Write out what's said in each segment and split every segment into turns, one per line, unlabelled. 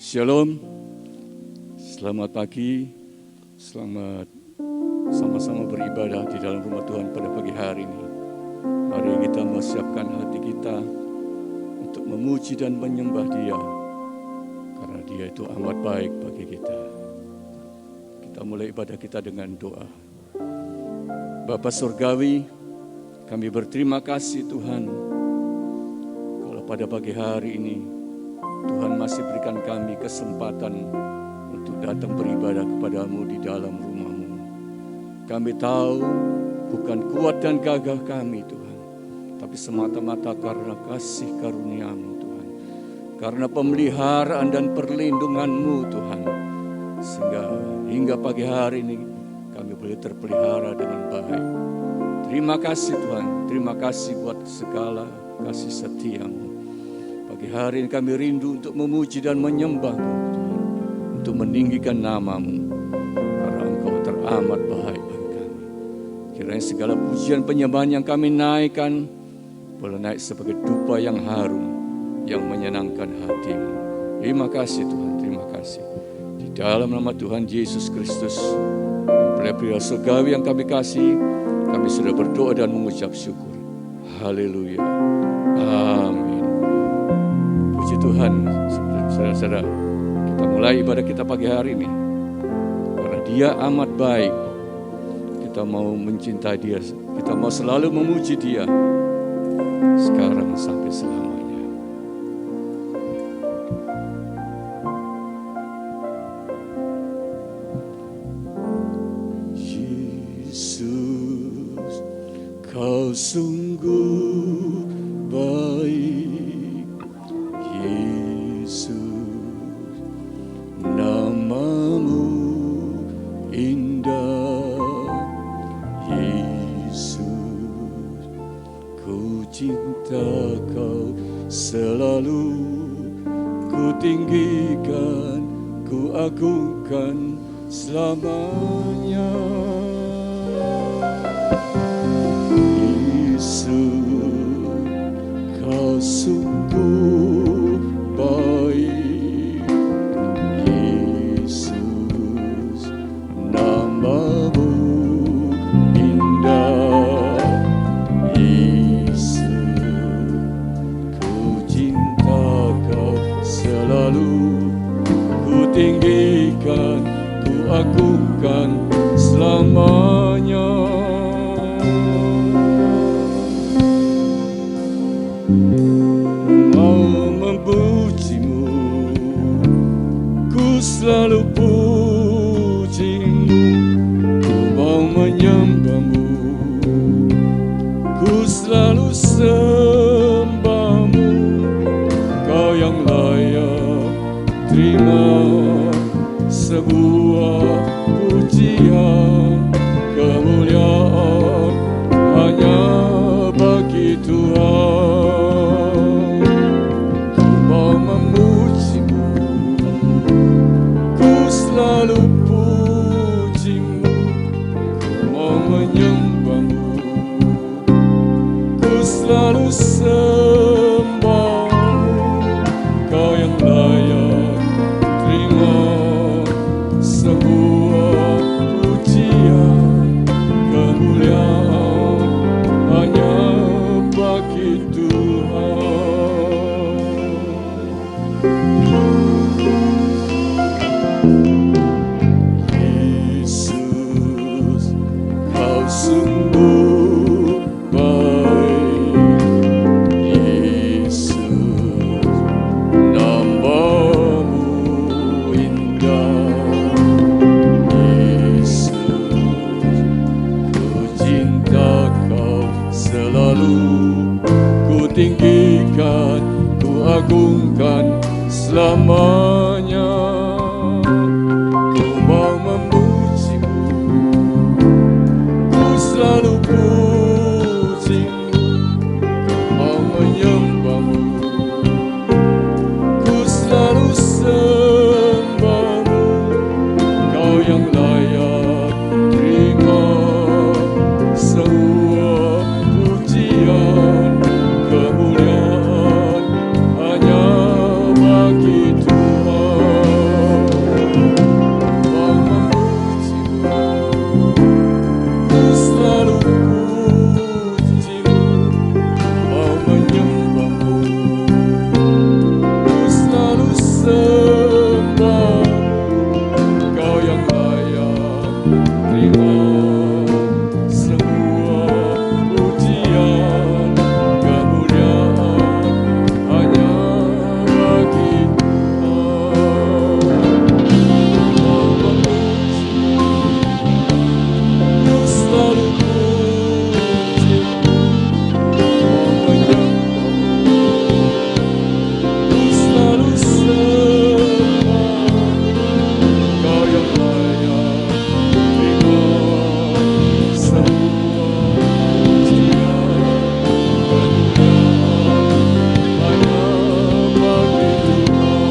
Shalom, selamat pagi, selamat sama-sama beribadah di dalam rumah Tuhan pada pagi hari ini. Mari kita mempersiapkan hati kita untuk memuji dan menyembah Dia, karena Dia itu amat baik bagi kita. Kita mulai ibadah kita dengan doa. Bapa Surgawi, kami berterima kasih Tuhan, kalau pada pagi hari ini Tuhan masih berikan kami kesempatan untuk datang beribadah kepadamu di dalam rumah-Mu. Kami tahu bukan kuat dan gagah kami Tuhan, tapi semata-mata karena kasih karunia-Mu Tuhan. Karena pemeliharaan dan perlindungan-Mu Tuhan, sehingga hingga pagi hari ini kami boleh terpelihara dengan baik. Terima kasih Tuhan, terima kasih buat segala kasih setia-Mu. Pagi hari ini kami rindu untuk memuji dan menyembah-Mu Tuhan, untuk meninggikan nama-Mu, karena Engkau teramat baik bagi kami. Kiranya segala pujian penyembahan yang kami naikkan boleh naik sebagai dupa yang harum, yang menyenangkan hati-Mu. Terima kasih Tuhan, terima kasih. Di dalam nama Tuhan Yesus Kristus, mempelai surgawi yang kami kasih, kami sudah berdoa dan mengucap syukur. Haleluya. Amin. Puji Tuhan, saudara-saudara, kita mulai ibadah kita pagi hari ini. Karena Dia amat baik, kita mau mencintai Dia, kita mau selalu memuji Dia, sekarang sampai selamanya. Yesus, Kau sungguh baik. Namamu indah, Yesus, ku cinta Kau selalu, ku tinggikan, ku agungkan selamanya. Yesus, Kau sungguh baik. Tinggikan, ku agungkan selamanya. Mau memuji-Mu, ku selalu puji-Mu. Ku mau menyembah-Mu, ku selalu sembah-Mu. Kau yang layak terima sebuah pujian, kemuliaan hanya bagi Tuhan. Ku mau memuji-Mu, ku selalu puji-Mu. Ku mau menyembah-Mu, ku selalu sembah-Mu. Kau yang layak terima sebuah namanya, ku mau memujimu, ku selalu pujimu, mau menyembahmu, ku selalu sembahmu, kau yang layak terima semua pujian, kemuliaan hanya bagi Tuhan. Mau memujimu, ku selalu pujimu, mau menyembahmu, ku selalu sembahmu, kau yang layak terima semua pujian, kemuliaan hanya bagi Tuhan. Mau memujimu, ku selalu pujimu, mau menyembahmu, ku selalu sembahmu, kau yang layak terima semua pujian, kemuliaan hanya bagi Tuhan.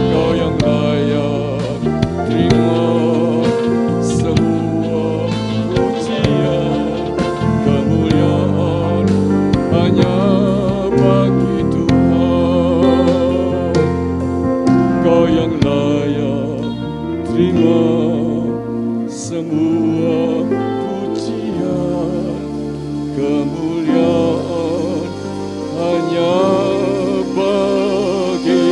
Kau yang layak terima semua pujian, kemuliaan hanya bagi Tuhan. Kau yang layak terima semua pujian, kemuliaan hanya bagi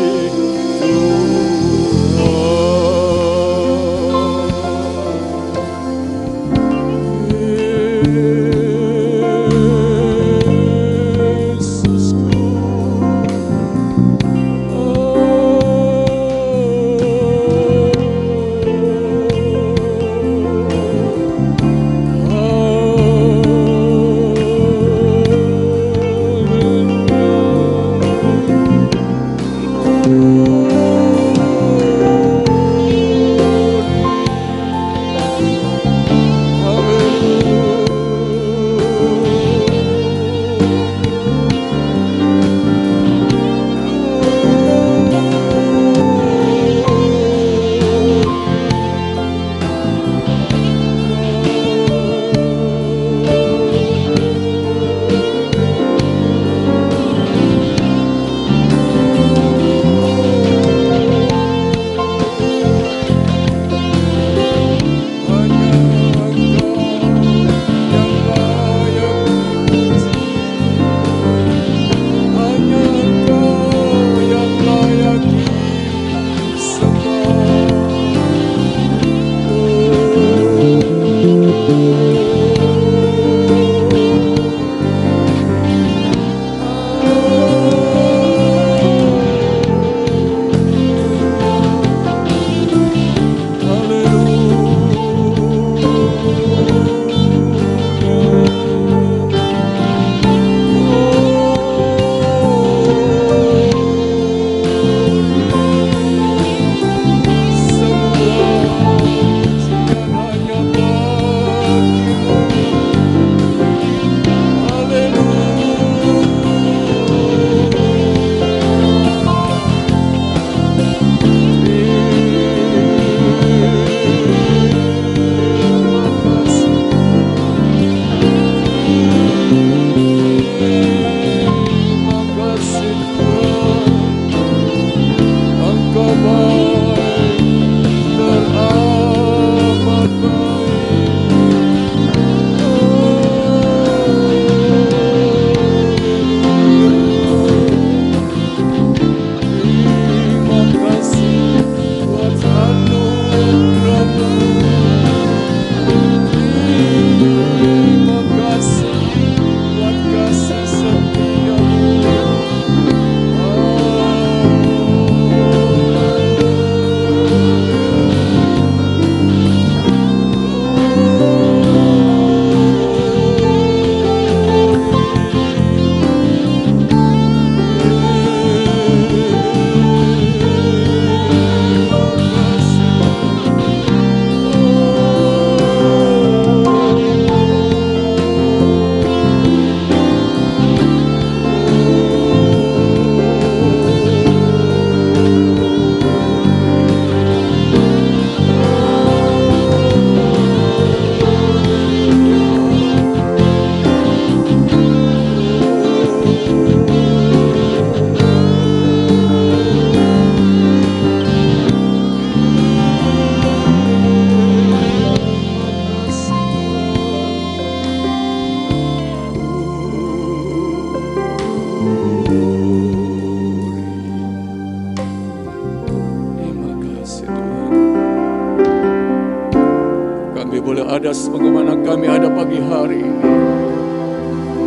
ada sebagaimana kami ada pagi hari ini.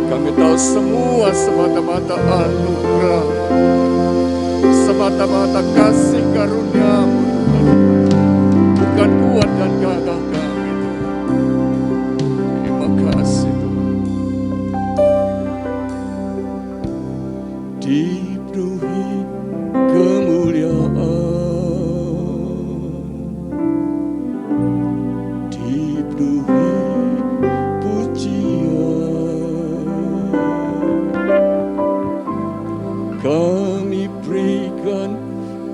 Kami tahu semua semata-mata anugerah, semata-mata kasih karunia-Mu Tuhan, bukan kuat dan gagah kami Tuhan. Terima kasih Tuhan. Dipenuhi kemuliaan, dipenuhi pujian, kami berikan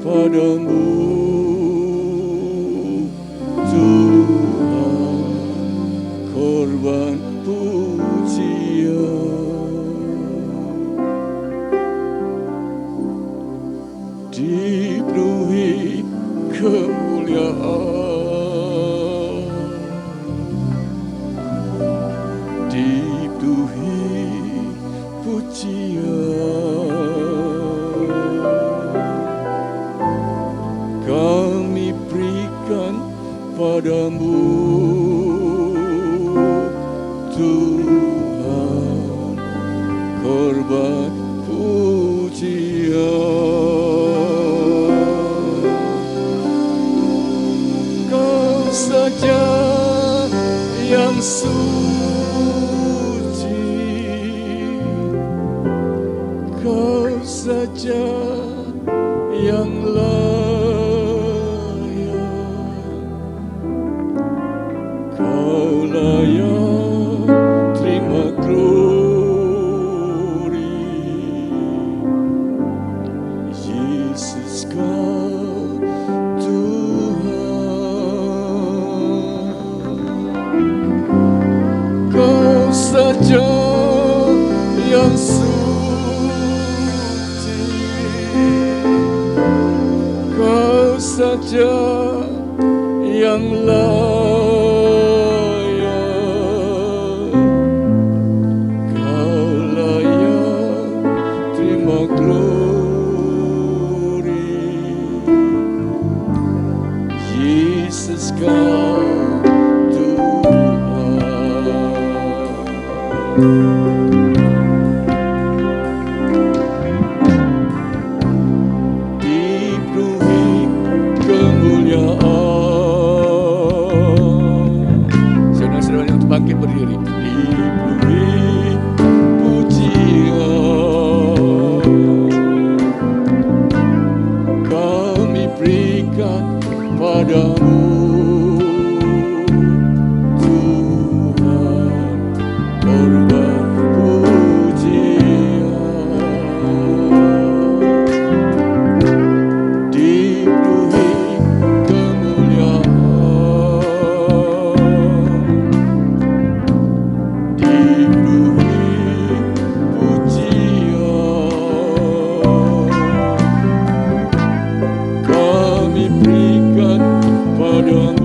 padamu Tuhan, korban pujian. Dipenuhi kemuliaan, dipenuhi pujian, kami berikan padamu Tuhan, korban pujian. Kau saja yang suci, Kau saja yang layak, Kau layak terima glory. Yesus Kau Tuhan, Kau saja yang suci, Kau saja yang layak, Kau layak terima glory. Yesus Kau dipenuhi kemuliaan. Saudara-saudara yang bangkit berdiri, dipenuhi pujian, kami berikan padamu Tuhan, korban pujian, dipenuhi kemuliaan, dipenuhi pujian, kami berikan padamu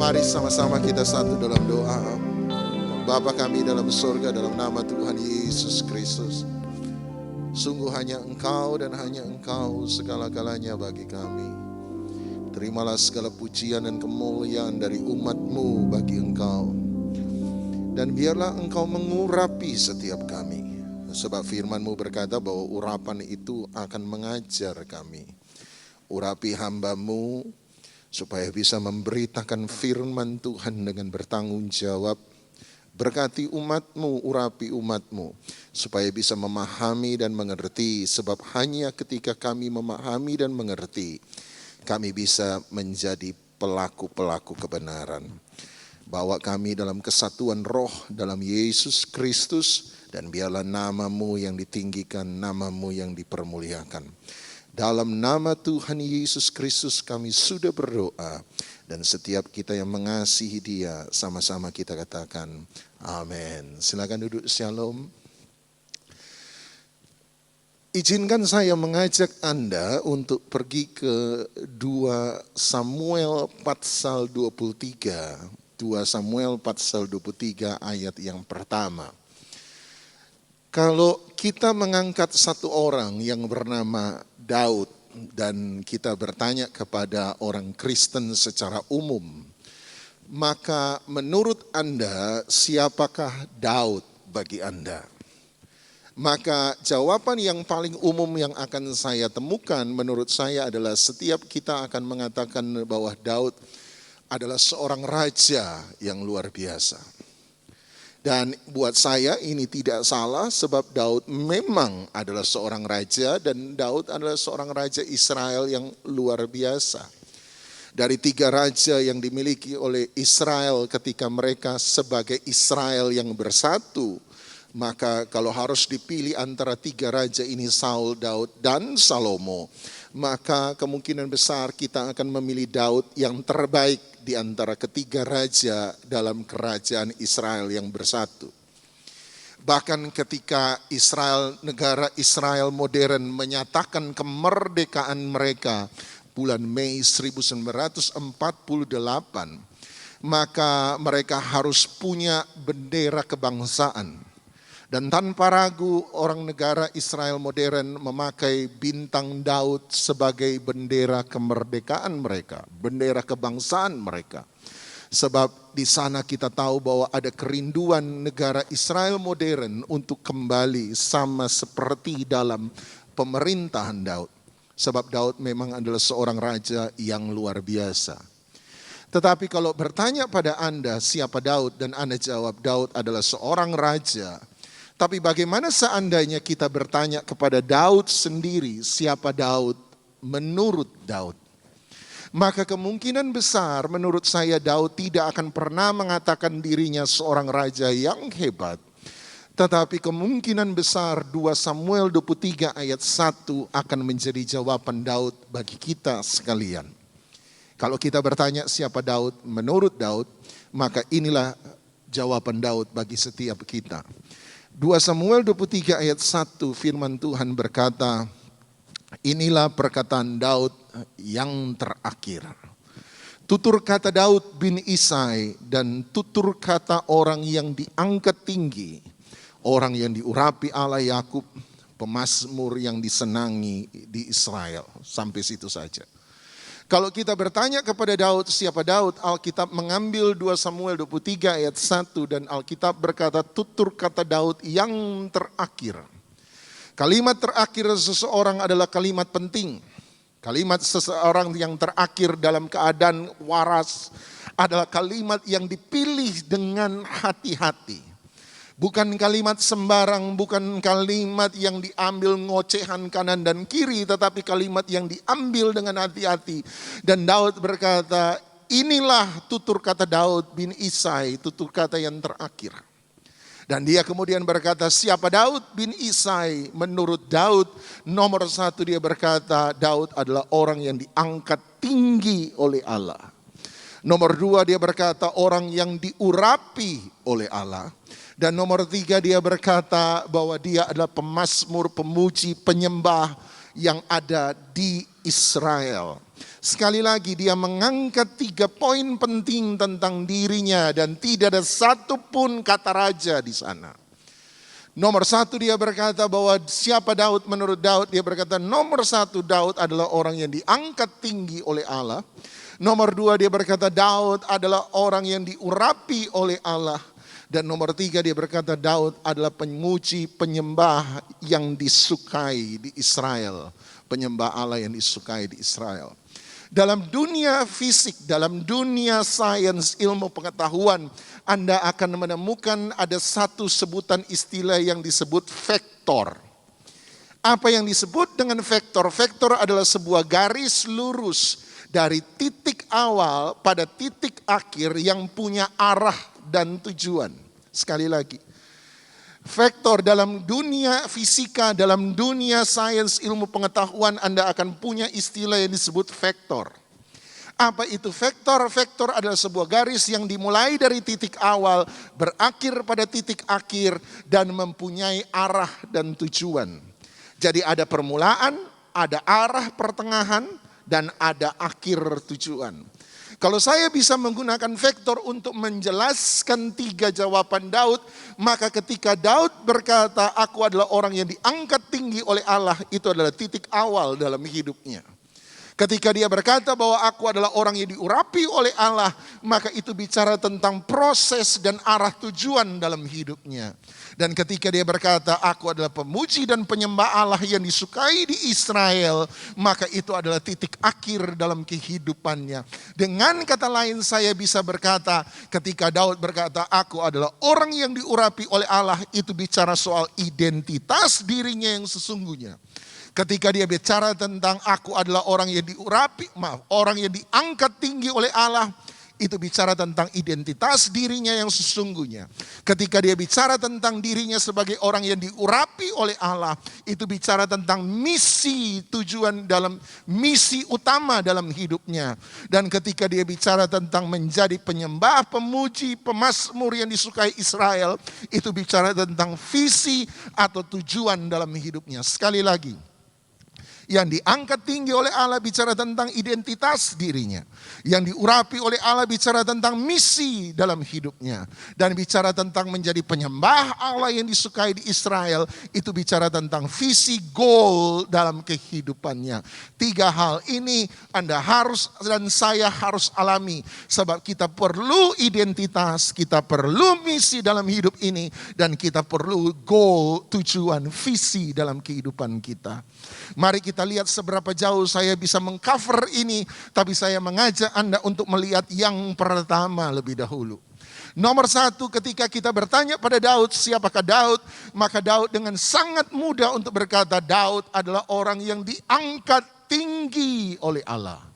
Mari sama-sama kita satu dalam doa. Bapa kami dalam surga, dalam nama Tuhan Yesus Kristus, sungguh hanya Engkau dan hanya Engkau segala-galanya bagi kami. Terimalah segala pujian dan kemuliaan dari umat-Mu bagi Engkau. Dan biarlah Engkau mengurapi setiap kami. Sebab firman-Mu berkata bahwa urapan itu akan mengajar kami. Urapi hamba-Mu supaya bisa memberitakan firman Tuhan dengan bertanggung jawab. Berkati umat-Mu, urapi umat-Mu, supaya bisa memahami dan mengerti. Sebab hanya ketika kami memahami dan mengerti, kami bisa menjadi pelaku-pelaku kebenaran. Bawa kami dalam kesatuan roh dalam Yesus Kristus, dan biarlah nama-Mu yang ditinggikan, nama-Mu yang dipermuliakan. Dalam nama Tuhan Yesus Kristus kami sudah berdoa, dan setiap kita yang mengasihi Dia sama-sama kita katakan amin. Silakan duduk, shalom. Izinkan saya mengajak Anda untuk pergi ke 2 Samuel pasal 23. 2 Samuel pasal 23 ayat yang pertama. Kalau kita mengangkat satu orang yang bernama Daud dan kita bertanya kepada orang Kristen secara umum, maka menurut Anda siapakah Daud bagi Anda? Maka jawaban yang paling umum yang akan saya temukan menurut saya adalah setiap kita akan mengatakan bahwa Daud adalah seorang raja yang luar biasa. Dan buat saya ini tidak salah sebab Daud memang adalah seorang raja dan Daud adalah seorang raja Israel yang luar biasa. Dari 3 raja yang dimiliki oleh Israel ketika mereka sebagai Israel yang bersatu, maka kalau harus dipilih antara 3 raja ini Saul, Daud, dan Salomo, maka kemungkinan besar kita akan memilih Daud yang terbaik di antara ketiga raja dalam kerajaan Israel yang bersatu. Bahkan ketika negara Israel modern menyatakan kemerdekaan mereka bulan Mei 1948, maka mereka harus punya bendera kebangsaan. Dan tanpa ragu orang negara Israel modern memakai bintang Daud sebagai bendera kemerdekaan mereka, bendera kebangsaan mereka. Sebab di sana kita tahu bahwa ada kerinduan negara Israel modern untuk kembali sama seperti dalam pemerintahan Daud. Sebab Daud memang adalah seorang raja yang luar biasa. Tetapi kalau bertanya pada Anda siapa Daud dan Anda jawab Daud adalah seorang raja. Tapi bagaimana seandainya kita bertanya kepada Daud sendiri, siapa Daud menurut Daud? Maka kemungkinan besar menurut saya Daud tidak akan pernah mengatakan dirinya seorang raja yang hebat. Tetapi kemungkinan besar 2 Samuel 23 ayat 1 akan menjadi jawaban Daud bagi kita sekalian. Kalau kita bertanya siapa Daud menurut Daud, maka inilah jawaban Daud bagi setiap kita. 2 Samuel 23 ayat 1 firman Tuhan berkata, inilah perkataan Daud yang terakhir. Tutur kata Daud bin Isai dan tutur kata orang yang diangkat tinggi, orang yang diurapi Allah Yakub, pemazmur yang disenangi di Israel. Sampai situ saja. Kalau kita bertanya kepada Daud, siapa Daud? Alkitab mengambil 2 Samuel 23 ayat 1 dan Alkitab berkata tutur kata Daud yang terakhir. Kalimat terakhir seseorang adalah kalimat penting. Kalimat seseorang yang terakhir dalam keadaan waras adalah kalimat yang dipilih dengan hati-hati. Bukan kalimat sembarang, bukan kalimat yang diambil ngocehan kanan dan kiri, tetapi kalimat yang diambil dengan hati-hati. Dan Daud berkata, inilah tutur kata Daud bin Isai, tutur kata yang terakhir. Dan dia kemudian berkata, siapa Daud bin Isai? Menurut Daud, nomor satu dia berkata, Daud adalah orang yang diangkat tinggi oleh Allah. Nomor dua dia berkata, orang yang diurapi oleh Allah. Dan nomor tiga dia berkata bahwa dia adalah pemazmur, pemuji, penyembah yang ada di Israel. Sekali lagi dia mengangkat 3 poin penting tentang dirinya dan tidak ada satupun kata raja di sana. Nomor satu dia berkata bahwa siapa Daud menurut Daud, dia berkata nomor satu Daud adalah orang yang diangkat tinggi oleh Allah. Nomor dua dia berkata Daud adalah orang yang diurapi oleh Allah. Dan nomor tiga dia berkata Daud adalah pemuji, penyembah yang disukai di Israel. Penyembah Allah yang disukai di Israel. Dalam dunia fisik, dalam dunia sains, ilmu pengetahuan, Anda akan menemukan ada satu sebutan istilah yang disebut vektor. Apa yang disebut dengan vektor? Vektor adalah sebuah garis lurus dari titik awal pada titik akhir yang punya arah dan tujuan. Sekali lagi, vektor dalam dunia fisika, dalam dunia sains, ilmu pengetahuan, Anda akan punya istilah yang disebut vektor. Apa itu vektor? Vektor adalah sebuah garis yang dimulai dari titik awal, berakhir pada titik akhir, dan mempunyai arah dan tujuan. Jadi ada permulaan, ada arah pertengahan, dan ada akhir tujuan. Kalau saya bisa menggunakan vektor untuk menjelaskan 3 jawaban Daud, maka ketika Daud berkata, aku adalah orang yang diangkat tinggi oleh Allah, itu adalah titik awal dalam hidupnya. Ketika dia berkata bahwa aku adalah orang yang diurapi oleh Allah, maka itu bicara tentang proses dan arah tujuan dalam hidupnya. Dan ketika dia berkata aku adalah pemuji dan penyembah Allah yang disukai di Israel, maka itu adalah titik akhir dalam kehidupannya. Dengan kata lain saya bisa berkata, ketika Daud berkata aku adalah orang yang diurapi oleh Allah, itu bicara soal identitas dirinya yang sesungguhnya. Ketika dia bicara tentang aku adalah orang yang orang yang diangkat tinggi oleh Allah, itu bicara tentang identitas dirinya yang sesungguhnya. Ketika dia bicara tentang dirinya sebagai orang yang diurapi oleh Allah, itu bicara tentang misi, tujuan dalam misi utama dalam hidupnya. Dan ketika dia bicara tentang menjadi penyembah, pemuji, pemazmur yang disukai Israel, itu bicara tentang visi atau tujuan dalam hidupnya. Sekali lagi, yang diangkat tinggi oleh Allah bicara tentang identitas dirinya. Yang diurapi oleh Allah bicara tentang misi dalam hidupnya. Dan bicara tentang menjadi penyembah Allah yang disukai di Israel, itu bicara tentang visi, goal dalam kehidupannya. 3 hal ini Anda harus dan saya harus alami. Sebab kita perlu identitas, kita perlu misi dalam hidup ini, dan kita perlu goal, tujuan, visi dalam kehidupan kita. Mari kita lihat seberapa jauh saya bisa mengcover ini, tapi saya mengajak Anda untuk melihat yang pertama lebih dahulu. Nomor 1, ketika kita bertanya pada Daud, siapakah Daud? Maka Daud dengan sangat mudah untuk berkata, Daud adalah orang yang diangkat tinggi oleh Allah.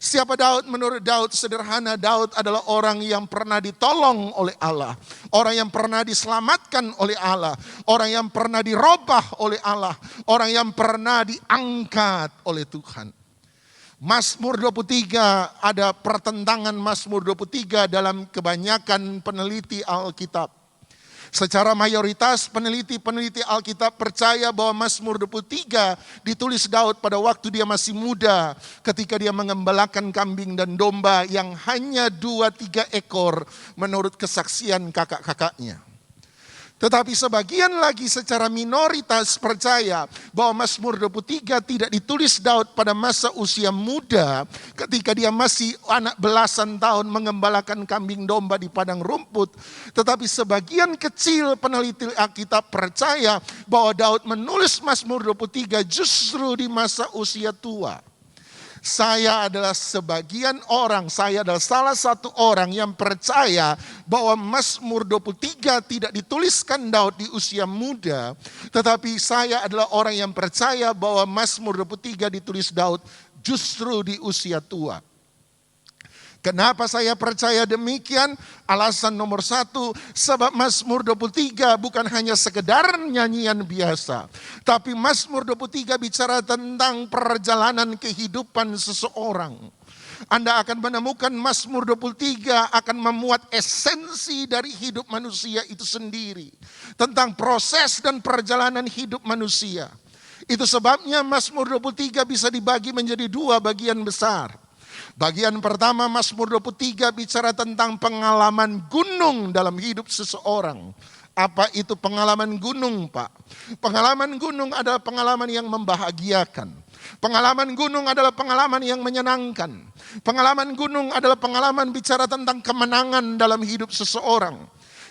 Siapa Daud? Menurut Daud sederhana, Daud adalah orang yang pernah ditolong oleh Allah. Orang yang pernah diselamatkan oleh Allah. Orang yang pernah dirubah oleh Allah. Orang yang pernah diangkat oleh Tuhan. Mazmur 23, ada pertentangan Mazmur 23 dalam kebanyakan peneliti Alkitab. Secara mayoritas peneliti Alkitab percaya bahwa Mazmur 23 ditulis Daud pada waktu dia masih muda, ketika dia mengembalakan kambing dan domba yang hanya 2-3 ekor menurut kesaksian kakak-kakaknya. Tetapi sebagian lagi secara minoritas percaya bahwa Mazmur 23 tidak ditulis Daud pada masa usia muda ketika dia masih anak belasan tahun mengembalakan kambing domba di padang rumput. Tetapi sebagian kecil peneliti Alkitab percaya bahwa Daud menulis Mazmur 23 justru di masa usia tua. Saya adalah sebagian orang, saya adalah salah satu orang yang percaya bahwa Mazmur 23 tidak dituliskan Daud di usia muda, tetapi saya adalah orang yang percaya bahwa Mazmur 23 ditulis Daud justru di usia tua. Kenapa saya percaya demikian? Alasan nomor satu, sebab Mazmur 23 bukan hanya sekedar nyanyian biasa. Tapi Mazmur 23 bicara tentang perjalanan kehidupan seseorang. Anda akan menemukan Mazmur 23 akan memuat esensi dari hidup manusia itu sendiri. Tentang proses dan perjalanan hidup manusia. Itu sebabnya Mazmur 23 bisa dibagi menjadi dua bagian besar. Bagian pertama Mazmur 23 bicara tentang pengalaman gunung dalam hidup seseorang. Apa itu pengalaman gunung, Pak? Pengalaman gunung adalah pengalaman yang membahagiakan. Pengalaman gunung adalah pengalaman yang menyenangkan. Pengalaman gunung adalah pengalaman bicara tentang kemenangan dalam hidup seseorang.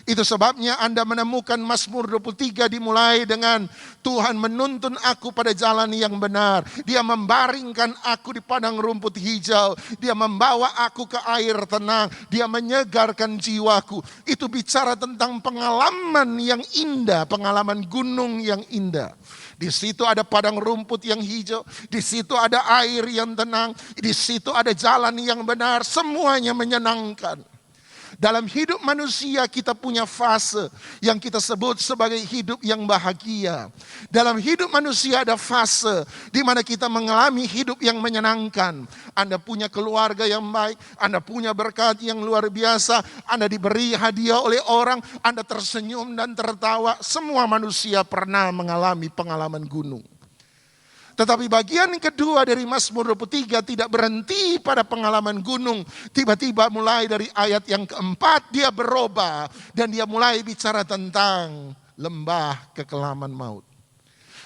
Itu sebabnya Anda menemukan Mazmur 23 dimulai dengan Tuhan menuntun aku pada jalan yang benar. Dia membaringkan aku di padang rumput hijau. Dia membawa aku ke air tenang. Dia menyegarkan jiwaku. Itu bicara tentang pengalaman yang indah, pengalaman gunung yang indah. Di situ ada padang rumput yang hijau, di situ ada air yang tenang, di situ ada jalan yang benar, semuanya menyenangkan. Dalam hidup manusia kita punya fase yang kita sebut sebagai hidup yang bahagia. Dalam hidup manusia ada fase di mana kita mengalami hidup yang menyenangkan. Anda punya keluarga yang baik, Anda punya berkat yang luar biasa, Anda diberi hadiah oleh orang, Anda tersenyum dan tertawa. Semua manusia pernah mengalami pengalaman gunung. Tetapi bagian kedua dari Mazmur 23 tidak berhenti pada pengalaman gunung. Tiba-tiba mulai dari ayat yang keempat dia berubah. Dan dia mulai bicara tentang lembah kekelaman maut.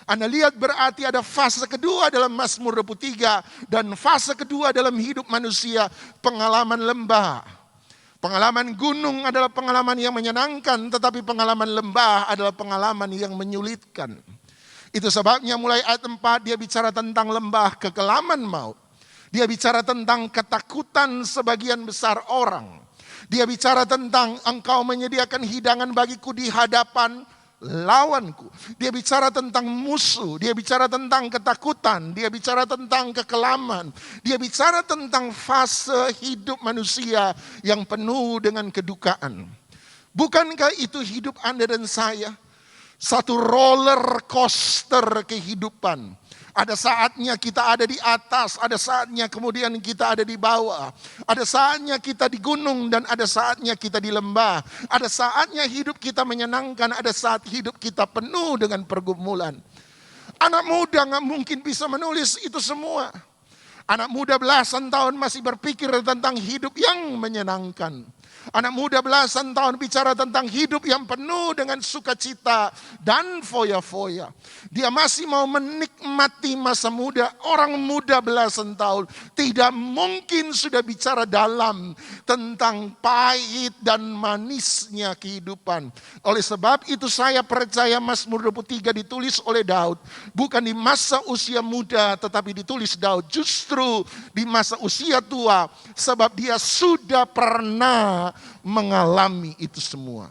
Anda lihat berarti ada fase kedua dalam Mazmur 23. Dan fase kedua dalam hidup manusia, pengalaman lembah. Pengalaman gunung adalah pengalaman yang menyenangkan. Tetapi pengalaman lembah adalah pengalaman yang menyulitkan. Itu sebabnya mulai ayat 4 dia bicara tentang lembah kekelaman maut. Dia bicara tentang ketakutan sebagian besar orang. Dia bicara tentang engkau menyediakan hidangan bagiku di hadapan lawanku. Dia bicara tentang musuh. Dia bicara tentang ketakutan. Dia bicara tentang kekelaman. Dia bicara tentang fase hidup manusia yang penuh dengan kedukaan. Bukankah itu hidup Anda dan saya? Satu roller coaster kehidupan. Ada saatnya kita ada di atas, ada saatnya kemudian kita ada di bawah. Ada saatnya kita di gunung dan ada saatnya kita di lembah. Ada saatnya hidup kita menyenangkan, ada saat hidup kita penuh dengan pergumulan. Anak muda gak mungkin bisa menulis itu semua. Anak muda belasan tahun masih berpikir tentang hidup yang menyenangkan. Anak muda belasan tahun bicara tentang hidup yang penuh dengan sukacita dan foya-foya. Dia masih mau menikmati masa muda. Orang muda belasan tahun tidak mungkin sudah bicara dalam tentang pahit dan manisnya kehidupan. Oleh sebab itu saya percaya Mazmur 23 ditulis oleh Daud. Bukan di masa usia muda tetapi ditulis Daud justru di masa usia tua. Sebab dia sudah pernah mengalami itu semua.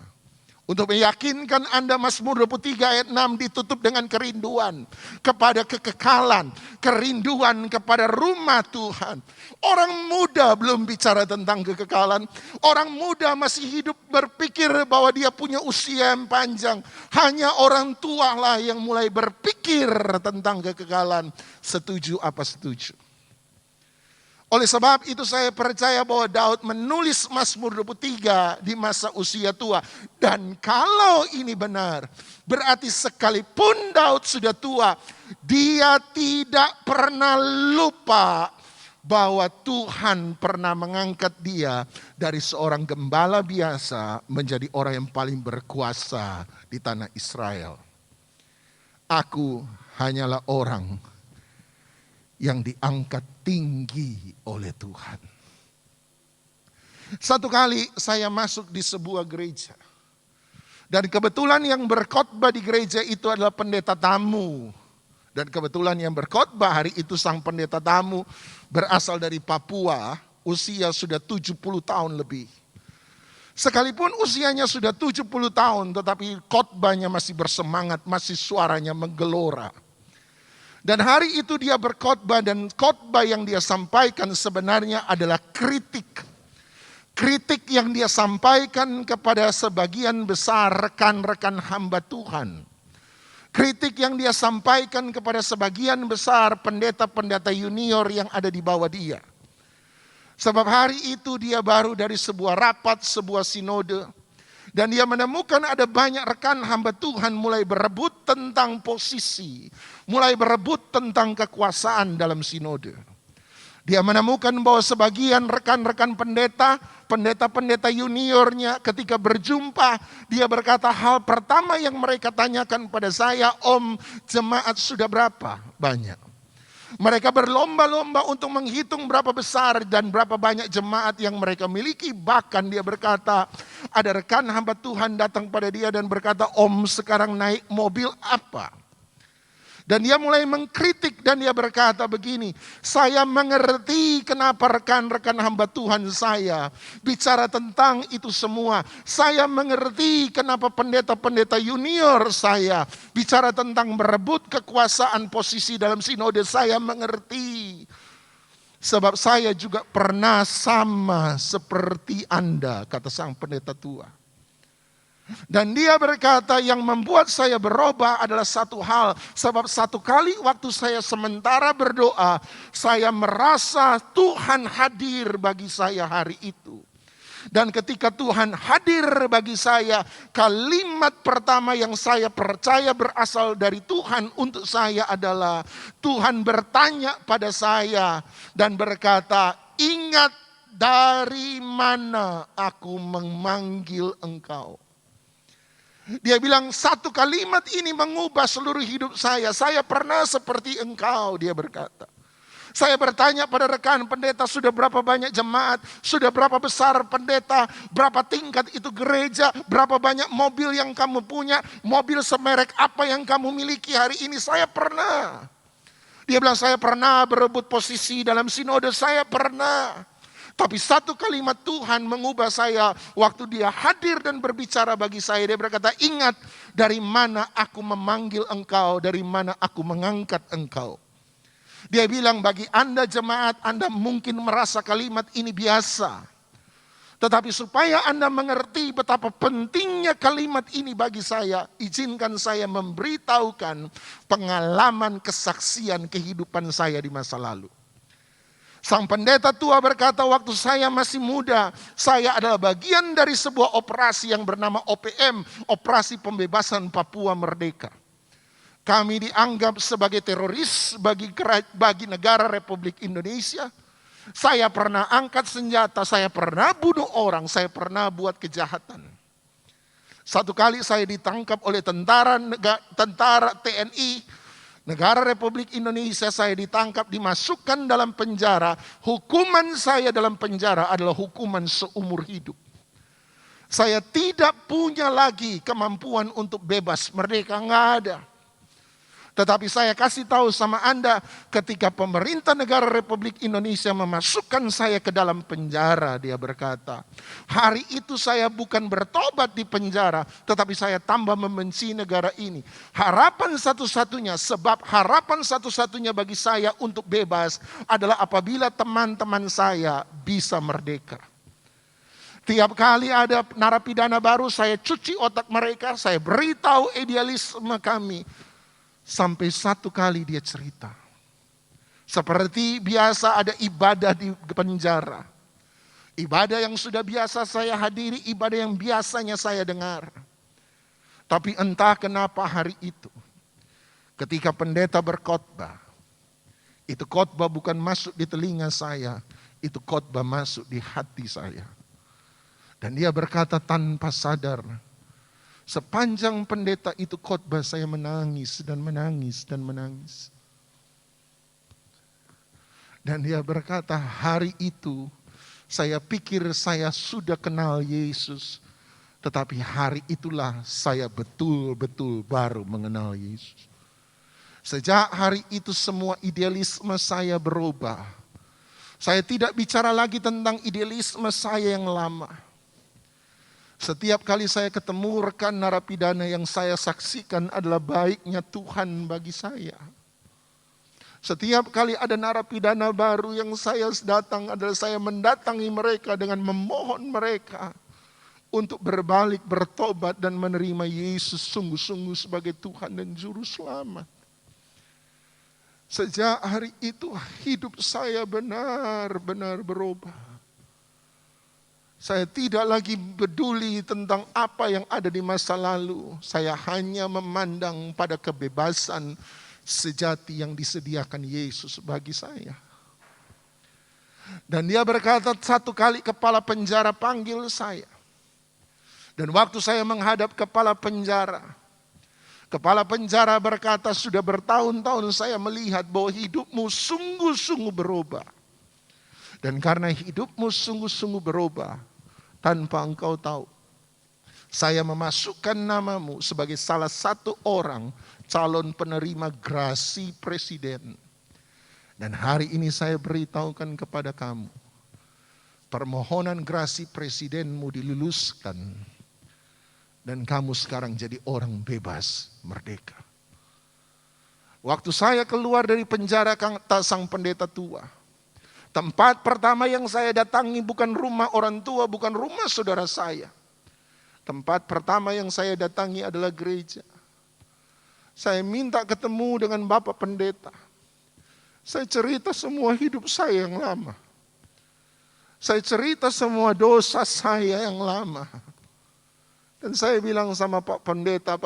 Untuk meyakinkan Anda Mazmur 23 ayat 6 ditutup dengan kerinduan kepada kekekalan, kerinduan kepada rumah Tuhan. Orang muda belum bicara tentang kekekalan. Orang muda masih hidup berpikir bahwa dia punya usia yang panjang. Hanya orang tua lah yang mulai berpikir tentang kekekalan. Setuju apa setuju? Oleh sebab itu saya percaya bahwa Daud menulis Mazmur 23 di masa usia tua. Dan kalau ini benar, berarti sekalipun Daud sudah tua, dia tidak pernah lupa bahwa Tuhan pernah mengangkat dia dari seorang gembala biasa menjadi orang yang paling berkuasa di tanah Israel. Aku hanyalah orang yang diangkat tinggi oleh Tuhan. Satu kali saya masuk di sebuah gereja. Dan kebetulan yang berkhotbah di gereja itu adalah pendeta tamu Dan kebetulan yang berkhotbah hari itu sang pendeta tamu berasal dari Papua, usia sudah 70 tahun lebih. Sekalipun usianya sudah 70 tahun, tetapi khotbahnya masih bersemangat, masih suaranya menggelora. Dan hari itu dia berkhotbah, dan khotbah yang dia sampaikan sebenarnya adalah kritik. Kritik yang dia sampaikan kepada sebagian besar rekan-rekan hamba Tuhan. Kritik yang dia sampaikan kepada sebagian besar pendeta-pendeta junior yang ada di bawah dia. Sebab hari itu dia baru dari sebuah rapat, sebuah sinode. Dan dia menemukan ada banyak rekan hamba Tuhan mulai berebut tentang posisi. Mulai berebut tentang kekuasaan dalam sinode. Dia menemukan bahwa sebagian rekan-rekan pendeta juniornya ketika berjumpa, dia berkata hal pertama yang mereka tanyakan pada saya, Om, jemaat sudah berapa banyak? Mereka berlomba-lomba untuk menghitung berapa besar dan berapa banyak jemaat yang mereka miliki. Bahkan dia berkata, ada rekan hamba Tuhan datang pada dia dan berkata, Om sekarang naik mobil apa? Dan dia mulai mengkritik dan dia berkata begini, saya mengerti kenapa rekan-rekan hamba Tuhan saya bicara tentang itu semua. Saya mengerti kenapa pendeta-pendeta junior saya bicara tentang merebut kekuasaan posisi dalam sinode. Saya mengerti. Sebab saya juga pernah sama seperti Anda, kata sang pendeta tua. Dan dia berkata yang membuat saya berubah adalah satu hal. Sebab satu kali waktu saya sementara berdoa, saya merasa Tuhan hadir bagi saya hari itu. Dan ketika Tuhan hadir bagi saya, kalimat pertama yang saya percaya berasal dari Tuhan untuk saya adalah Tuhan bertanya pada saya dan berkata, ingat dari mana aku memanggil engkau. Dia bilang satu kalimat ini mengubah seluruh hidup saya. Saya pernah seperti engkau, dia berkata. Saya bertanya pada rekan pendeta, sudah berapa banyak jemaat, sudah berapa besar pendeta, berapa tingkat itu gereja, berapa banyak mobil yang kamu punya, mobil semerek apa yang kamu miliki hari ini. Saya pernah. Dia bilang saya pernah berebut posisi dalam sinode, saya pernah. Tapi satu kalimat Tuhan mengubah saya waktu dia hadir dan berbicara bagi saya. Dia berkata, ingat dari mana aku memanggil engkau, dari mana aku mengangkat engkau. Dia bilang bagi Anda jemaat, Anda mungkin merasa kalimat ini biasa. Tetapi supaya Anda mengerti betapa pentingnya kalimat ini bagi saya, izinkan saya memberitahukan pengalaman kesaksian kehidupan saya di masa lalu. Sang pendeta tua berkata, waktu saya masih muda, saya adalah bagian dari sebuah operasi yang bernama OPM, Operasi Pembebasan Papua Merdeka. Kami dianggap sebagai teroris bagi negara Republik Indonesia. Saya pernah angkat senjata, saya pernah bunuh orang, saya pernah buat kejahatan. Satu kali saya ditangkap oleh tentara TNI, negara Republik Indonesia, saya ditangkap, dimasukkan dalam penjara. Hukuman saya dalam penjara adalah hukuman seumur hidup. Saya tidak punya lagi kemampuan untuk bebas, merdeka, nggak ada. Tetapi saya kasih tahu sama Anda, ketika pemerintah negara Republik Indonesia memasukkan saya ke dalam penjara, dia berkata, hari itu saya bukan bertobat di penjara, tetapi saya tambah membenci negara ini. Harapan satu-satunya, sebab harapan satu-satunya bagi saya untuk bebas adalah apabila teman-teman saya bisa merdeka. Tiap kali ada narapidana baru, saya cuci otak mereka, saya beritahu idealisme kami. Sampai satu kali dia cerita. Seperti biasa ada ibadah di penjara. Ibadah yang sudah biasa saya hadiri, ibadah yang biasanya saya dengar. Tapi entah kenapa hari itu, ketika pendeta berkhotbah, itu khotbah bukan masuk di telinga saya, itu khotbah masuk di hati saya. Dan dia berkata tanpa sadar, sepanjang pendeta itu khotbah saya menangis dan menangis dan menangis. Dan dia berkata hari itu saya pikir saya sudah kenal Yesus. Tetapi hari itulah saya betul-betul baru mengenal Yesus. Sejak hari itu semua idealisme saya berubah. Saya tidak bicara lagi tentang idealisme saya yang lama. Setiap kali saya ketemu rekan narapidana, yang saya saksikan adalah baiknya Tuhan bagi saya. Setiap kali ada narapidana baru yang saya datang, adalah saya mendatangi mereka dengan memohon mereka untuk berbalik, bertobat dan menerima Yesus sungguh-sungguh sebagai Tuhan dan Juru Selamat. Sejak hari itu hidup saya benar-benar berubah. Saya tidak lagi peduli tentang apa yang ada di masa lalu. Saya hanya memandang pada kebebasan sejati yang disediakan Yesus bagi saya. Dan dia berkata, satu kali kepala penjara panggil saya. Dan waktu saya menghadap kepala penjara berkata, sudah bertahun-tahun saya melihat bahwa hidupmu sungguh-sungguh berubah. Dan karena hidupmu sungguh-sungguh berubah, tanpa engkau tahu, saya memasukkan namamu sebagai salah satu orang calon penerima grasi presiden. Dan hari ini saya beritahukan kepada kamu, permohonan grasi presidenmu diluluskan. Dan kamu sekarang jadi orang bebas, merdeka. Waktu saya keluar dari penjara sang pendeta tua, tempat pertama yang saya datangi bukan rumah orang tua, bukan rumah saudara saya. Tempat pertama yang saya datangi adalah gereja. Saya minta ketemu dengan Bapak Pendeta. Saya cerita semua hidup saya yang lama. Saya cerita semua dosa saya yang lama. Dan saya bilang sama Pak Pendeta,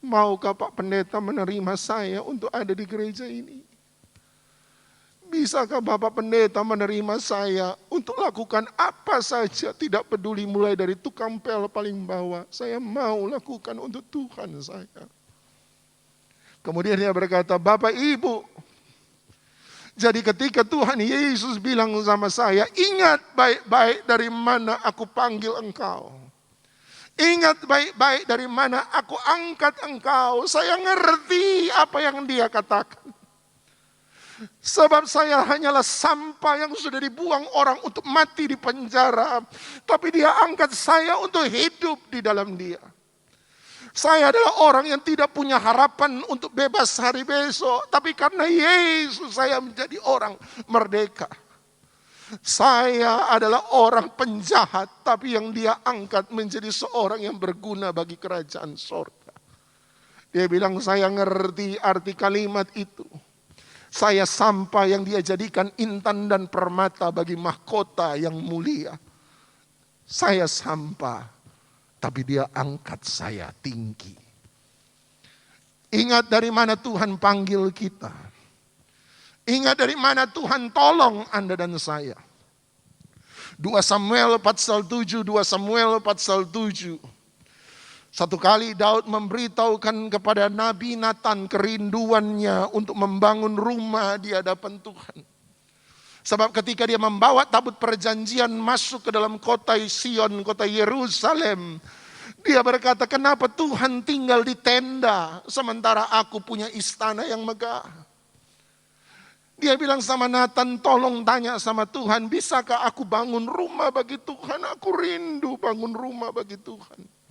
maukah Pak Pendeta menerima saya untuk ada di gereja ini? Bisakah Bapak Pendeta menerima saya untuk lakukan apa saja, tidak peduli mulai dari tukang pel paling bawah, saya mau lakukan untuk Tuhan saya. Kemudian dia berkata, Bapak Ibu, jadi ketika Tuhan Yesus bilang sama saya, ingat baik-baik dari mana aku panggil engkau. Ingat baik-baik dari mana aku angkat engkau. Saya ngerti apa yang dia katakan. Sebab saya hanyalah sampah yang sudah dibuang orang untuk mati di penjara. Tapi dia angkat saya untuk hidup di dalam dia. Saya adalah orang yang tidak punya harapan untuk bebas hari besok. Tapi karena Yesus saya menjadi orang merdeka. Saya adalah orang penjahat, tapi yang dia angkat menjadi seorang yang berguna bagi kerajaan sorga. Dia bilang, saya ngerti arti kalimat itu. Saya sampah yang dia jadikan intan dan permata bagi mahkota yang mulia. Saya sampah, tapi dia angkat saya tinggi. Ingat dari mana Tuhan panggil kita. Ingat dari mana Tuhan tolong Anda dan saya. 2 Samuel pasal 7. Satu kali Daud memberitahukan kepada Nabi Nathan kerinduannya untuk membangun rumah di hadapan Tuhan. Sebab ketika dia membawa tabut perjanjian masuk ke dalam kota Sion, kota Yerusalem, dia berkata, kenapa Tuhan tinggal di tenda sementara aku punya istana yang megah? Dia bilang sama Nathan, tolong tanya sama Tuhan, bisakah aku bangun rumah bagi Tuhan? Aku rindu bangun rumah bagi Tuhan.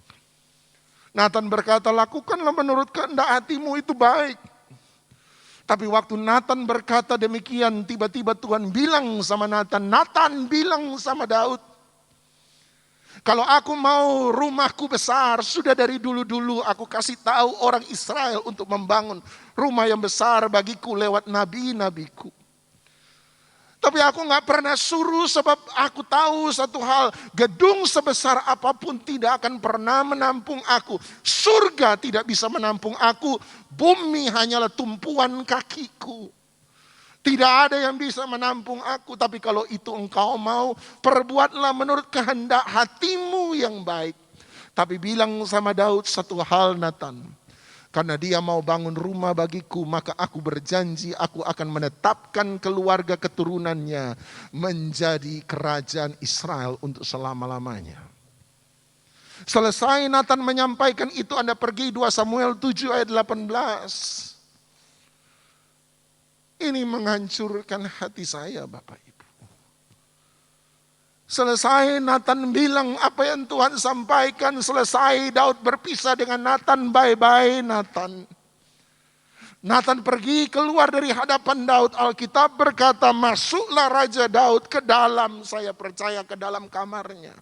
Nathan berkata, lakukanlah menurut kehendak hatimu, itu baik. Tapi waktu Nathan berkata demikian, tiba-tiba Tuhan bilang sama Nathan, Nathan bilang sama Daud, kalau aku mau rumahku besar, sudah dari dulu-dulu aku kasih tahu orang Israel untuk membangun rumah yang besar bagiku lewat nabi-nabiku. Tapi aku gak pernah suruh sebab aku tahu satu hal, gedung sebesar apapun tidak akan pernah menampung aku. Surga tidak bisa menampung aku, bumi hanyalah tumpuan kakiku. Tidak ada yang bisa menampung aku, tapi kalau itu engkau mau, perbuatlah menurut kehendak hatimu yang baik. Tapi bilang sama Daud satu hal Nathan, karena dia mau bangun rumah bagiku, maka aku berjanji aku akan menetapkan keluarga keturunannya menjadi kerajaan Israel untuk selama-lamanya. Selesai Nathan menyampaikan itu, Anda pergi 2 Samuel 7 ayat 18. Ini menghancurkan hati saya, Bapak Ibu. Selesai Nathan bilang apa yang Tuhan sampaikan, selesai Daud berpisah dengan Nathan, bye-bye Nathan. Nathan pergi keluar dari hadapan Daud. Alkitab berkata, masuklah Raja Daud ke dalam, saya percaya ke dalam kamarnya.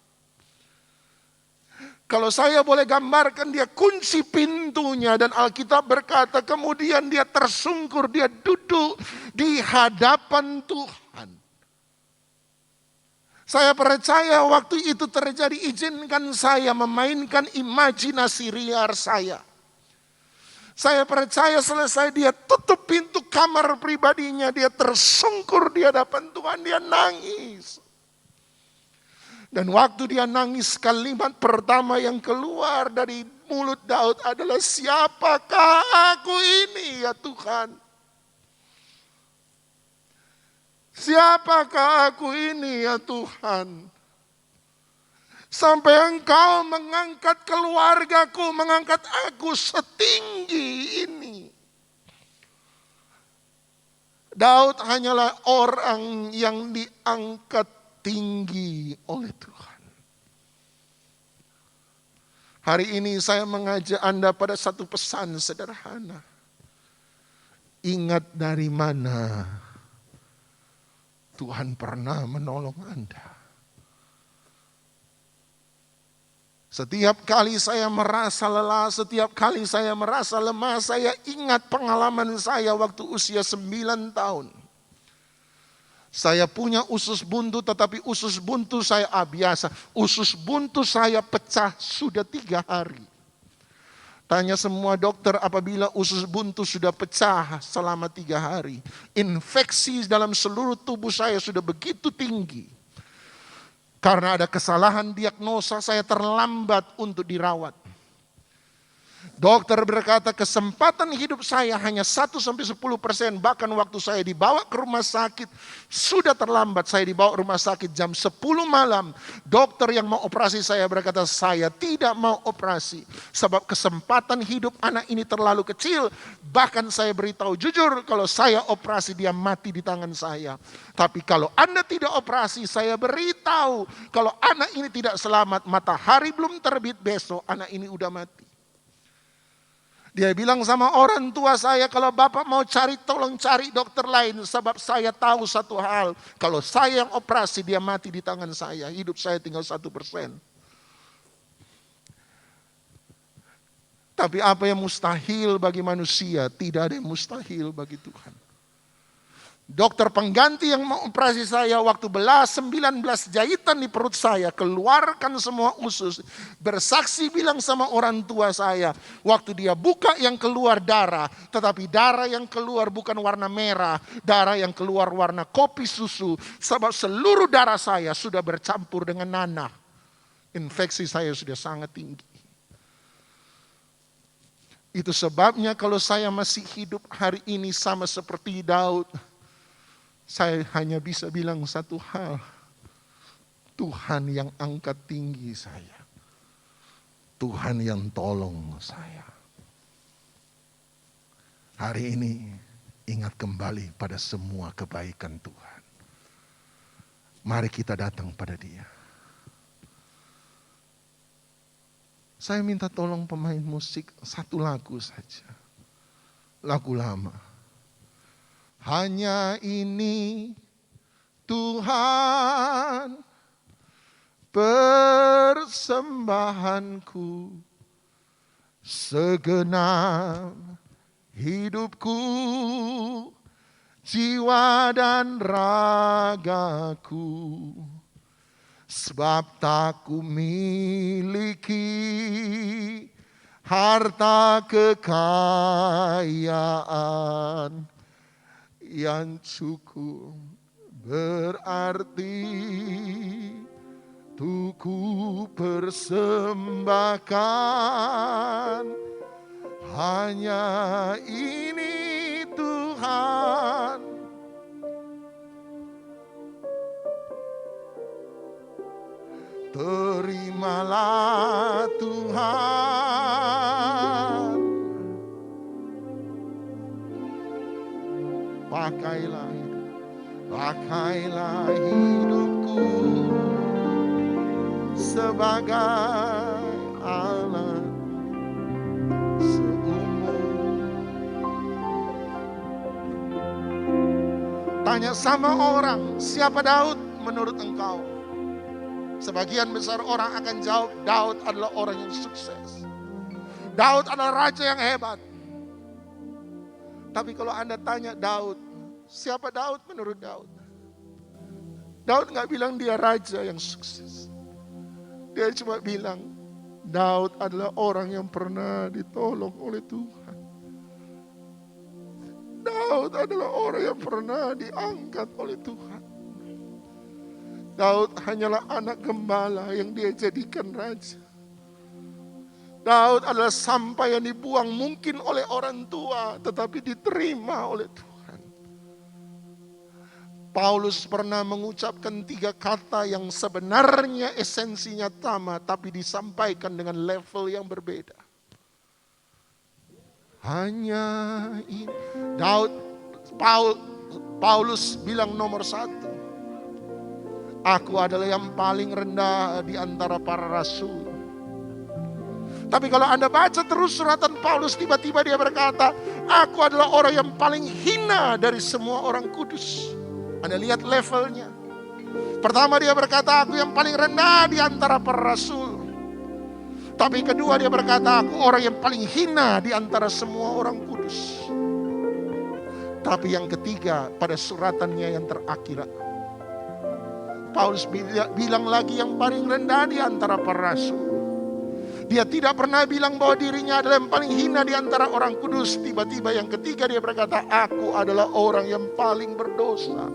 Kalau saya boleh gambarkan, dia kunci pintunya dan Alkitab berkata kemudian dia tersungkur, dia duduk di hadapan Tuhan. Saya percaya waktu itu terjadi, izinkan saya memainkan imajinasi liar saya. Saya percaya selesai dia tutup pintu kamar pribadinya, dia tersungkur di hadapan Tuhan, dia nangis. Dan waktu dia nangis, kalimat pertama yang keluar dari mulut Daud adalah, siapakah aku ini ya Tuhan? Siapakah aku ini ya Tuhan? Sampai Engkau mengangkat keluargaku, mengangkat aku setinggi ini. Daud hanyalah orang yang diangkat tinggi oleh Tuhan. Hari ini saya mengajak Anda pada satu pesan sederhana. Ingat dari mana Tuhan pernah menolong Anda. Setiap kali saya merasa lelah, setiap kali saya merasa lemah, saya ingat pengalaman saya waktu usia 9 tahun. Saya punya usus buntu, tetapi usus buntu saya biasa. Usus buntu saya pecah sudah 3 hari. Tanya semua dokter, apabila usus buntu sudah pecah selama 3 hari, infeksi dalam seluruh tubuh saya sudah begitu tinggi. Karena ada kesalahan diagnosa, saya terlambat untuk dirawat. Dokter berkata kesempatan hidup saya hanya 1-10%. Bahkan waktu saya dibawa ke rumah sakit sudah terlambat. Saya dibawa ke rumah sakit jam 10 malam. Dokter yang mau operasi saya berkata, saya tidak mau operasi. Sebab kesempatan hidup anak ini terlalu kecil. Bahkan saya beritahu jujur, kalau saya operasi dia mati di tangan saya. Tapi kalau Anda tidak operasi, saya beritahu kalau anak ini tidak selamat, matahari belum terbit besok anak ini udah mati. Dia bilang sama orang tua saya, kalau Bapak mau cari, tolong cari dokter lain. Sebab saya tahu satu hal, kalau saya yang operasi, dia mati di tangan saya. Hidup saya tinggal 1%. Tapi apa yang mustahil bagi manusia, tidak ada yang mustahil bagi Tuhan. Dokter pengganti yang mengoperasi saya waktu belas 19 jahitan di perut saya, keluarkan semua usus, bersaksi bilang sama orang tua saya, waktu dia buka yang keluar darah, tetapi darah yang keluar bukan warna merah, darah yang keluar warna kopi susu, sebab seluruh darah saya sudah bercampur dengan nanah. Infeksi saya sudah sangat tinggi. Itu sebabnya kalau saya masih hidup hari ini sama seperti Daud, saya hanya bisa bilang satu hal. Tuhan yang angkat tinggi saya. Tuhan yang tolong saya. Hari ini ingat kembali pada semua kebaikan Tuhan. Mari kita datang pada Dia. Saya minta tolong pemain musik satu lagu saja. Lagu lama. Hanya ini Tuhan persembahanku, segenap hidupku, jiwa dan ragaku. Sebab tak ku miliki harta kekayaan yang cukup berarti untuk ku persembahkan. Hanya ini Tuhan, Terimalah Tuhan, pakailah hidupku sebagai alat seumur. Tanya sama orang, siapa Daud menurut engkau? Sebagian besar orang akan jawab, Daud adalah orang yang sukses. Daud adalah raja yang hebat. Tapi kalau Anda tanya Daud, siapa Daud menurut Daud? Daud gak bilang dia raja yang sukses. Dia cuma bilang, Daud adalah orang yang pernah ditolong oleh Tuhan. Daud adalah orang yang pernah diangkat oleh Tuhan. Daud hanyalah anak gembala yang dia jadikan raja. Daud adalah sampah yang dibuang mungkin oleh orang tua, tetapi diterima oleh Tuhan. Paulus pernah mengucapkan 3 kata yang sebenarnya esensinya sama, tapi disampaikan dengan level yang berbeda. Hanya ini. Paulus bilang nomor 1. Aku adalah yang paling rendah di antara para rasul. Tapi kalau Anda baca terus suratan Paulus, tiba-tiba dia berkata, aku adalah orang yang paling hina dari semua orang kudus. Anda lihat levelnya. Pertama dia berkata, aku yang paling rendah di antara para rasul. Tapi kedua dia berkata, aku orang yang paling hina di antara semua orang kudus. Tapi yang ketiga, pada suratannya yang terakhir, Paulus bilang lagi yang paling rendah di antara para rasul. Dia tidak pernah bilang bahwa dirinya adalah yang paling hina di antara orang kudus. Tiba-tiba yang ketiga dia berkata, aku adalah orang yang paling berdosa.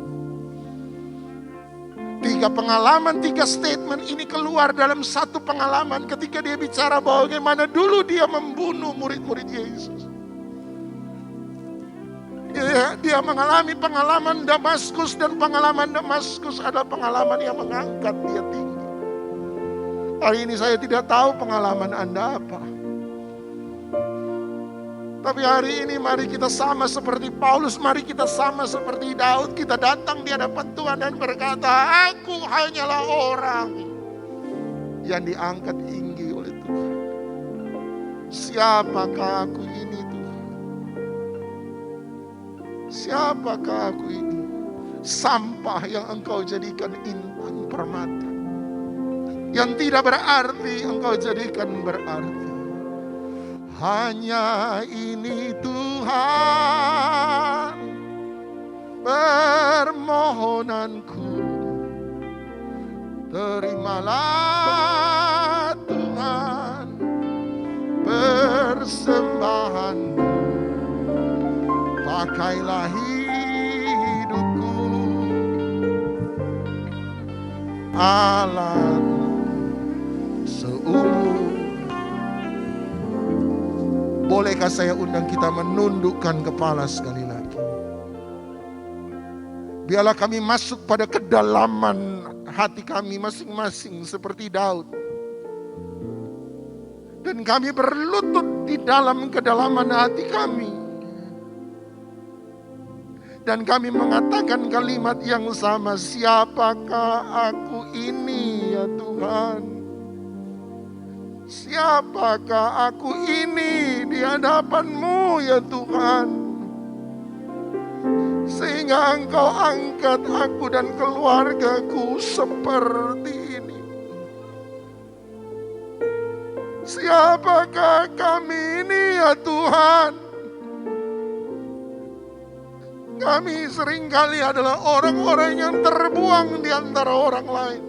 3 pengalaman, 3 statement ini keluar dalam satu pengalaman ketika dia bicara bahwa bagaimana dulu dia membunuh murid-murid Yesus. Dia mengalami pengalaman Damaskus, dan pengalaman Damaskus adalah pengalaman yang mengangkat dia tinggi. Hari ini saya tidak tahu pengalaman Anda apa. Tapi hari ini mari kita sama seperti Paulus, mari kita sama seperti Daud. Kita datang di hadapan Tuhan dan berkata, aku hanyalah orang yang diangkat tinggi oleh Tuhan. Siapakah aku ini Tuhan? Siapakah aku ini? Sampah yang engkau jadikan intan permata, yang tidak berarti engkau jadikan berarti. Hanya ini Tuhan permohonanku. Terimalah Tuhan persembahanku. Pakailah hidupku alat seumur. Bolehkah saya undang kita menundukkan kepala sekali lagi? Biarlah kami masuk pada kedalaman hati kami masing-masing seperti Daud. Dan kami berlutut di dalam kedalaman hati kami. Dan kami mengatakan kalimat yang sama, siapakah aku ini ya Tuhan? Siapakah aku ini di hadapan-Mu ya Tuhan? Sehingga Engkau angkat aku dan keluargaku seperti ini. Siapakah kami ini ya Tuhan? Kami seringkali adalah orang-orang yang terbuang di antara orang lain.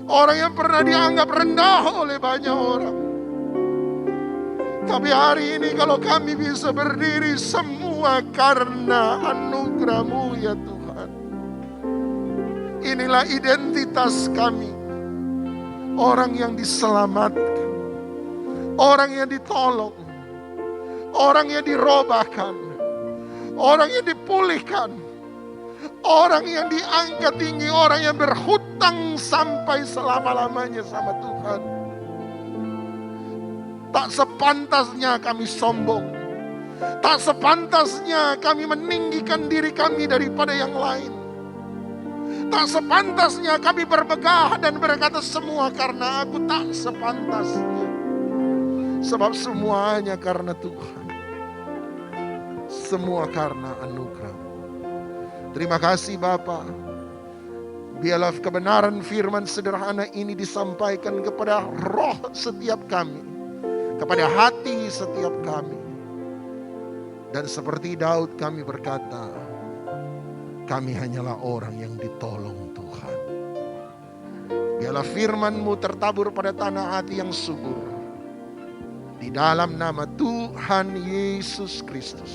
Orang yang pernah dianggap rendah oleh banyak orang. Tapi hari ini kalau kami bisa berdiri semua karena anugerah-Mu ya Tuhan. Inilah identitas kami. Orang yang diselamatkan. Orang yang ditolong. Orang yang dirobahkan. Orang yang dipulihkan. Orang yang diangkat tinggi, orang yang berhutang sampai selama-lamanya sama Tuhan. Tak sepantasnya kami sombong. Tak sepantasnya kami meninggikan diri kami daripada yang lain. Tak sepantasnya kami bermegah dan berkata semua karena aku, tak sepantasnya. Sebab semuanya karena Tuhan. Semua karena anugerah. Terima kasih Bapa. Biarlah kebenaran firman sederhana ini disampaikan kepada roh setiap kami, kepada hati setiap kami. Dan seperti Daud kami berkata, kami hanyalah orang yang ditolong Tuhan. Biarlah firman-Mu tertabur pada tanah hati yang subur. Di dalam nama Tuhan Yesus Kristus.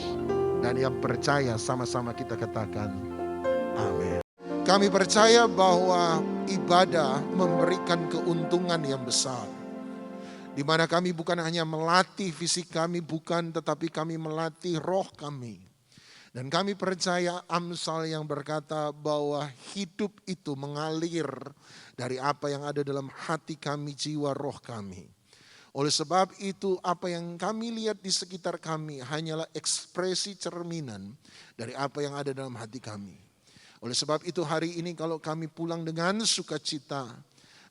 Dan yang percaya sama-sama kita katakan, amin. Kami percaya bahwa ibadah memberikan keuntungan yang besar. Di mana kami bukan hanya melatih fisik kami, bukan, tetapi kami melatih roh kami. Dan kami percaya Amsal yang berkata bahwa hidup itu mengalir dari apa yang ada dalam hati kami, jiwa, roh kami. Oleh sebab itu apa yang kami lihat di sekitar kami hanyalah ekspresi cerminan dari apa yang ada dalam hati kami. Oleh sebab itu hari ini kalau kami pulang dengan sukacita,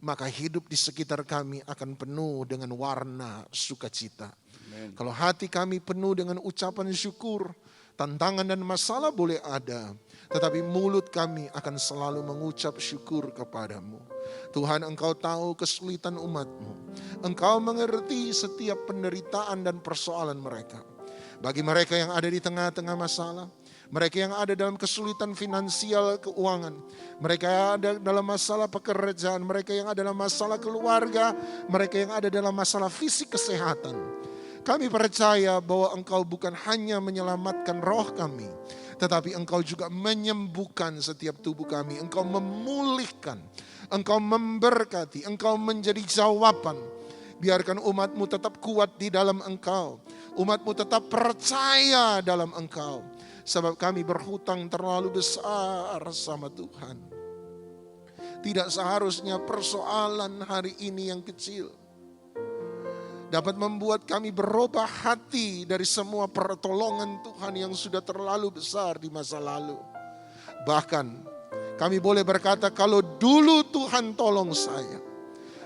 maka hidup di sekitar kami akan penuh dengan warna sukacita. Amen. Kalau hati kami penuh dengan ucapan syukur, tantangan dan masalah boleh ada, tetapi mulut kami akan selalu mengucap syukur kepadamu. Tuhan, Engkau tahu kesulitan umat-Mu. Engkau mengerti setiap penderitaan dan persoalan mereka. Bagi mereka yang ada di tengah-tengah masalah, mereka yang ada dalam kesulitan finansial keuangan, mereka yang ada dalam masalah pekerjaan, mereka yang ada dalam masalah keluarga, mereka yang ada dalam masalah fisik kesehatan. Kami percaya bahwa Engkau bukan hanya menyelamatkan roh kami, tetapi Engkau juga menyembuhkan setiap tubuh kami. Engkau memulihkan, Engkau memberkati, Engkau menjadi jawaban. Biarkan umat-Mu tetap kuat di dalam Engkau. Umat-Mu tetap percaya dalam Engkau. Sebab kami berhutang terlalu besar sama Tuhan. Tidak seharusnya persoalan hari ini yang kecil dapat membuat kami berubah hati dari semua pertolongan Tuhan yang sudah terlalu besar di masa lalu. Bahkan kami boleh berkata, kalau dulu Tuhan tolong saya,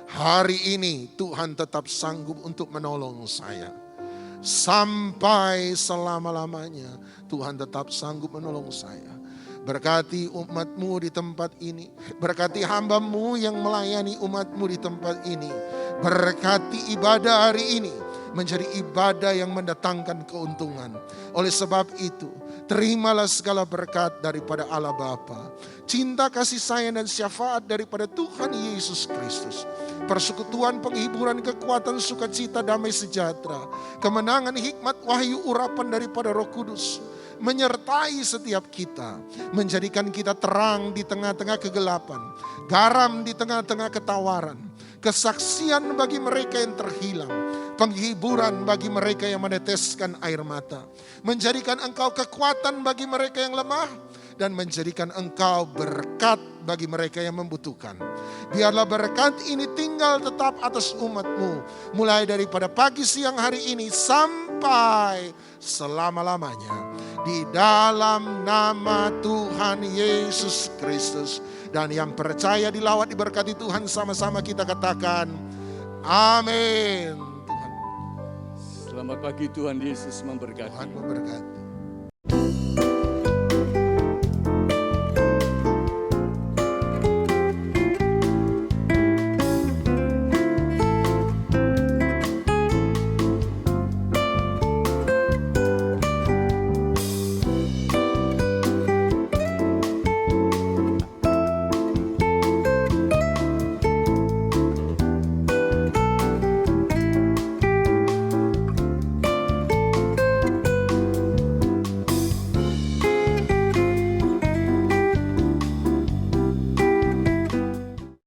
hari ini Tuhan tetap sanggup untuk menolong saya. Sampai selama-lamanya Tuhan tetap sanggup menolong saya. Berkati umat-Mu di tempat ini. Berkati hamba-Mu yang melayani umat-Mu di tempat ini. Berkati ibadah hari ini menjadi ibadah yang mendatangkan keuntungan. Oleh sebab itu, terimalah segala berkat daripada Allah Bapa, cinta kasih sayang dan syafaat daripada Tuhan Yesus Kristus, persekutuan, penghiburan, kekuatan, sukacita, damai sejahtera, kemenangan, hikmat, wahyu, urapan daripada Roh Kudus menyertai setiap kita, menjadikan kita terang di tengah-tengah kegelapan, garam di tengah-tengah ketawaran, kesaksian bagi mereka yang terhilang, penghiburan bagi mereka yang meneteskan air mata, menjadikan Engkau kekuatan bagi mereka yang lemah, dan menjadikan Engkau berkat bagi mereka yang membutuhkan. Biarlah berkat ini tinggal tetap atas umat-Mu, mulai daripada pagi siang hari ini sampai selama-lamanya. Di dalam nama Tuhan Yesus Kristus. Dan yang percaya dilawat diberkati Tuhan, sama-sama kita katakan amin.
Selamat pagi, Tuhan Yesus memberkati.
Tuhan memberkati.